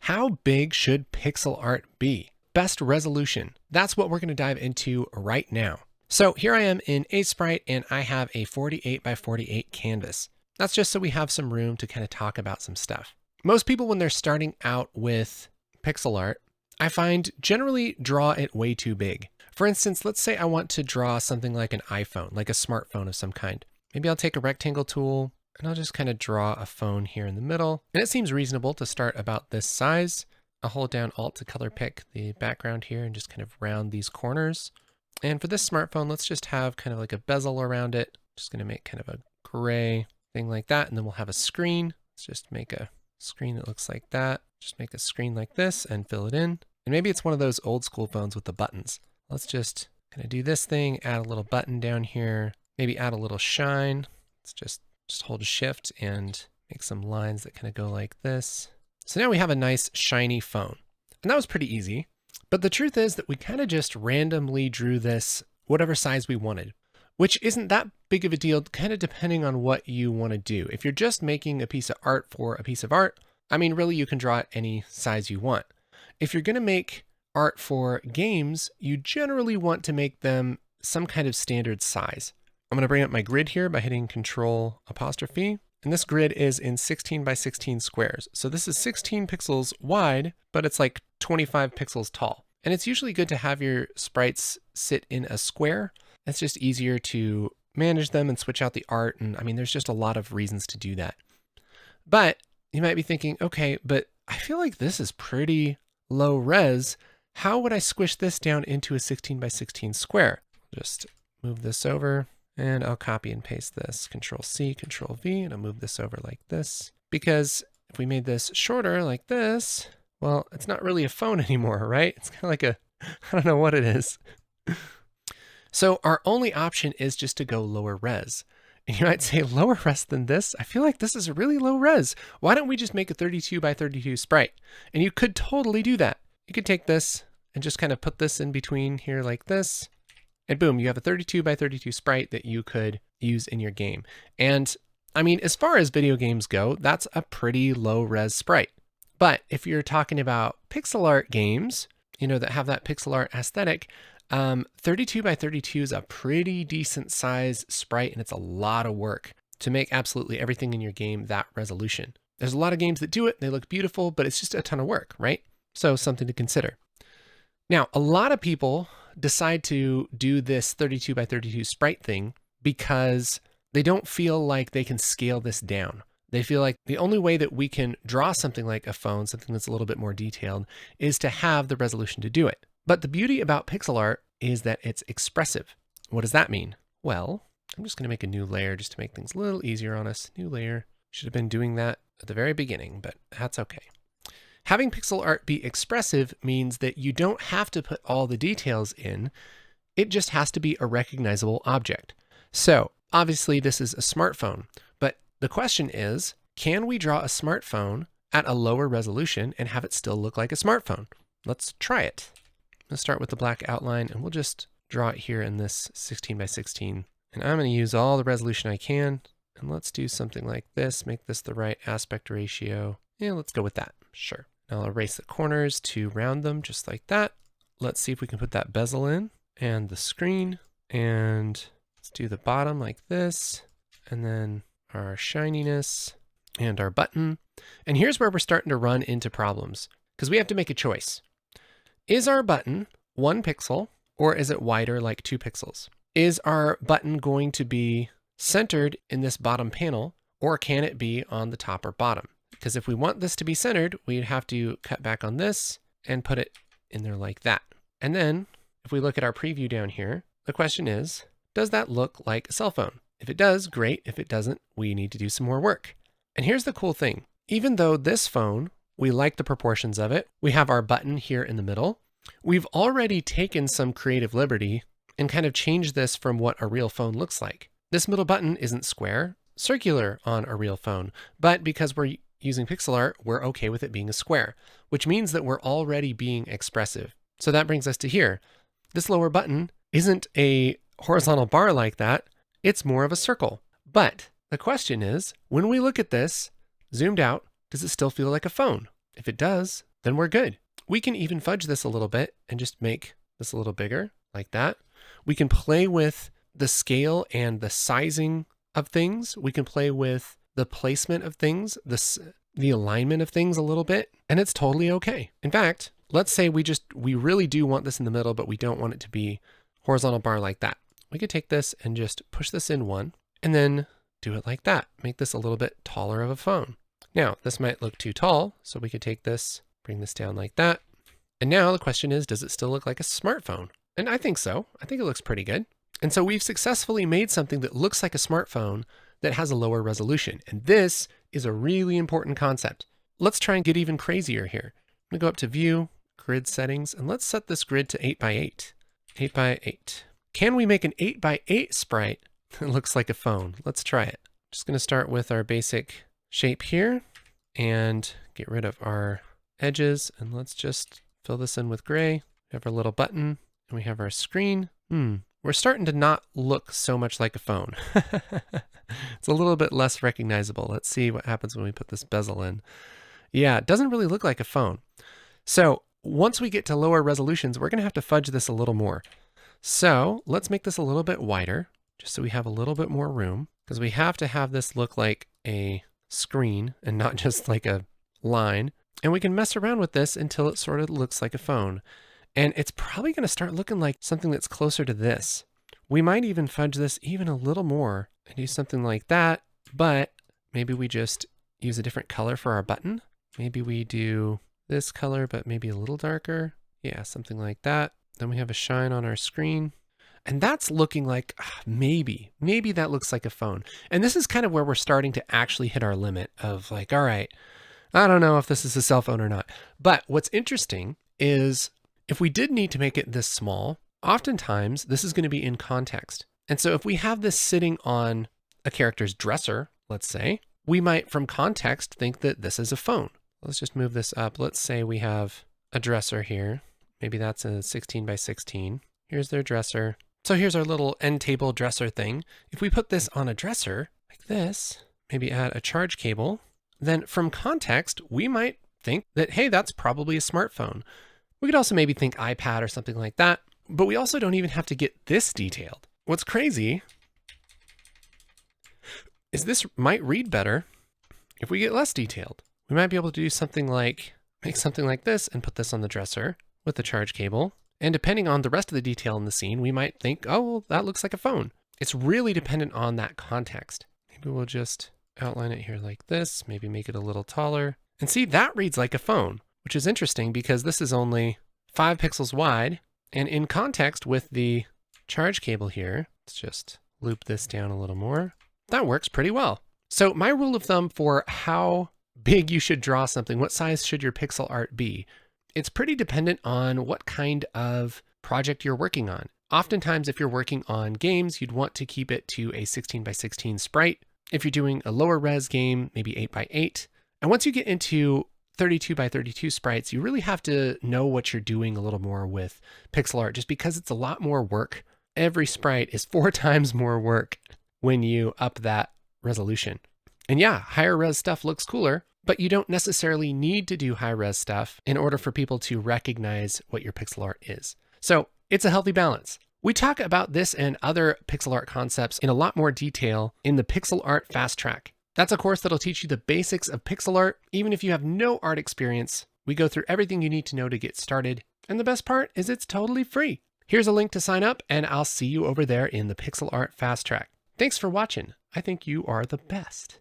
How big should pixel art be? Best resolution. That's what we're going to dive into right now. So here I am in Sprite and I have a 48 by 48 canvas. That's just so we have some room to kind of talk about some stuff. Most people, when they're starting out with pixel art, I find generally draw it way too big. For instance, let's say I want to draw something like an iPhone, like a smartphone of some kind. Maybe I'll take a rectangle tool and I'll just kind of draw a phone here in the middle. And it seems reasonable to start about this size. I'll hold down Alt to color pick the background here and just kind of round these corners. And for this smartphone, let's just have kind of like a bezel around it. Just going to make kind of a gray thing like that. And then we'll have a screen. Let's just make a screen that looks like that. Just make a screen like this and fill it in. And maybe it's one of those old school phones with the buttons. Let's just kind of do this thing, add a little button down here, maybe add a little shine. Let's just hold Shift and make some lines that kind of go like this. So now we have a nice shiny phone. And that was pretty easy. But the truth is that we kind of just randomly drew this whatever size we wanted, which isn't that big of a deal, kind of depending on what you want to do. If you're just making a piece of art for a piece of art, I mean, really, you can draw it any size you want. If you're going to make art for games, you generally want to make them some kind of standard size. I'm going to bring up my grid here by hitting Control apostrophe. And this grid is in 16 by 16 squares. So this is 16 pixels wide, but it's like 25 pixels tall. And it's usually good to have your sprites sit in a square. It's just easier to manage them and switch out the art. And I mean, there's just a lot of reasons to do that. But you might be thinking, okay, but I feel like this is pretty low res. How would I squish this down into a 16 by 16 square? Just move this over and I'll copy and paste this. Control C, Control V, and I'll move this over like this. Because if we made this shorter like this, well, it's not really a phone anymore, right? It's kind of like a, I don't know what it is. So our only option is just to go lower res. And you might say, lower res than this? I feel like this is a really low res. Why don't we just make a 32 by 32 sprite? And you could totally do that. You could take this and just kind of put this in between here like this. And boom, you have a 32 by 32 sprite that you could use in your game. And I mean, as far as video games go, that's a pretty low res sprite. But if you're talking about pixel art games, you know, that have that pixel art aesthetic, 32 by 32 is a pretty decent size sprite, and it's a lot of work to make absolutely everything in your game that resolution. There's a lot of games that do it, they look beautiful, but it's just a ton of work, right? So something to consider. Now, a lot of people decide to do this 32 by 32 sprite thing because they don't feel like they can scale this down. They feel like the only way that we can draw something like a phone, something that's a little bit more detailed, is to have the resolution to do it. But the beauty about pixel art is that it's expressive. What does that mean? Well, I'm just going to make a new layer just to make things a little easier on us. New layer. Should have been doing that at the very beginning, but that's okay. Having pixel art be expressive means that you don't have to put all the details in. It just has to be a recognizable object. So obviously this is a smartphone, but the question is, can we draw a smartphone at a lower resolution and have it still look like a smartphone? Let's try it. Let's start with the black outline and we'll just draw it here in this 16 by 16. And I'm going to use all the resolution I can. And let's do something like this, make this the right aspect ratio. Yeah, let's go with that. Sure. Now I'll erase the corners to round them just like that. Let's see if we can put that bezel in and the screen. And let's do the bottom like this. And then our shininess and our button. And here's where we're starting to run into problems because we have to make a choice. Is our button 1 pixel or is it wider like 2 pixels? Is our button going to be centered in this bottom panel or can it be on the top or bottom? Because if we want this to be centered, we'd have to cut back on this and put it in there like that. And then if we look at our preview down here, the question is, does that look like a cell phone? If it does, great. If it doesn't, we need to do some more work. And here's the cool thing. Even though this phone, we like the proportions of it, we have our button here in the middle, we've already taken some creative liberty and kind of changed this from what a real phone looks like. This middle button isn't square, circular on a real phone, but because we're using pixel art, we're okay with it being a square, which means that we're already being expressive. So that brings us to here. This lower button isn't a horizontal bar like that. It's more of a circle. But the question is, when we look at this zoomed out, does it still feel like a phone? If it does, then we're good. We can even fudge this a little bit and just make this a little bigger like that. We can play with the scale and the sizing of things. We can play with the placement of things, the alignment of things a little bit, and it's totally okay. In fact, let's say we really do want this in the middle, but we don't want it to be horizontal bar like that. We could take this and just push this in one and then do it like that. Make this a little bit taller of a phone. Now, this might look too tall, so we could take this, bring this down like that. And now the question is, does it still look like a smartphone? And I think so. I think it looks pretty good. And so we've successfully made something that looks like a smartphone that has a lower resolution. And this is a really important concept. Let's try and get even crazier here. I'm gonna go up to View, Grid Settings, and let's set this grid to 8x8. 8x8. Can we make an 8x8 sprite that looks like a phone? Let's try it. Just gonna start with our basic shape here and get rid of our edges. And let's just fill this in with gray. We have our little button and we have our screen. We're starting to not look so much like a phone. It's a little bit less recognizable. Let's see what happens when we put this bezel in. Yeah, it doesn't really look like a phone. So once we get to lower resolutions, we're gonna have to fudge this a little more. So let's make this a little bit wider, just so we have a little bit more room, because we have to have this look like a screen and not just like a line. And we can mess around with this until it sort of looks like a phone. And it's probably going to start looking like something that's closer to this. We might even fudge this even a little more and do something like that, but maybe we just use a different color for our button. Maybe we do this color, but maybe a little darker. Yeah, something like that. Then we have a shine on our screen. And that's looking like maybe that looks like a phone. And this is kind of where we're starting to actually hit our limit of like, all right, I don't know if this is a cell phone or not. But what's interesting is if we did need to make it this small, oftentimes this is going to be in context. And so if we have this sitting on a character's dresser, let's say, we might from context think that this is a phone. Let's just move this up. Let's say we have a dresser here. Maybe that's a 16 by 16. Here's their dresser. So here's our little end table dresser thing. If we put this on a dresser like this, maybe add a charge cable, then from context, we might think that, hey, that's probably a smartphone. We could also maybe think iPad or something like that, but we also don't even have to get this detailed. What's crazy is this might read better if we get less detailed. We might be able to do something like, make something like this and put this on the dresser with the charge cable. And depending on the rest of the detail in the scene, we might think, oh, well, that looks like a phone. It's really dependent on that context. Maybe we'll just outline it here like this, maybe make it a little taller. And see, that reads like a phone, which is interesting because this is only 5 pixels wide. And in context with the charge cable here, let's just loop this down a little more. That works pretty well. So my rule of thumb for how big you should draw something, what size should your pixel art be? It's pretty dependent on what kind of project you're working on. Oftentimes, if you're working on games, you'd want to keep it to a 16 by 16 sprite. If you're doing a lower res game, maybe 8 by 8. And once you get into 32 by 32 sprites, you really have to know what you're doing a little more with pixel art, just because it's a lot more work. Every sprite is 4 times more work when you up that resolution. And yeah, higher res stuff looks cooler, but you don't necessarily need to do high res stuff in order for people to recognize what your pixel art is. So it's a healthy balance. We talk about this and other pixel art concepts in a lot more detail in the Pixel Art Fast Track. That's a course that'll teach you the basics of pixel art. Even if you have no art experience, we go through everything you need to know to get started. And the best part is it's totally free. Here's a link to sign up, and I'll see you over there in the Pixel Art Fast Track. Thanks for watching. I think you are the best.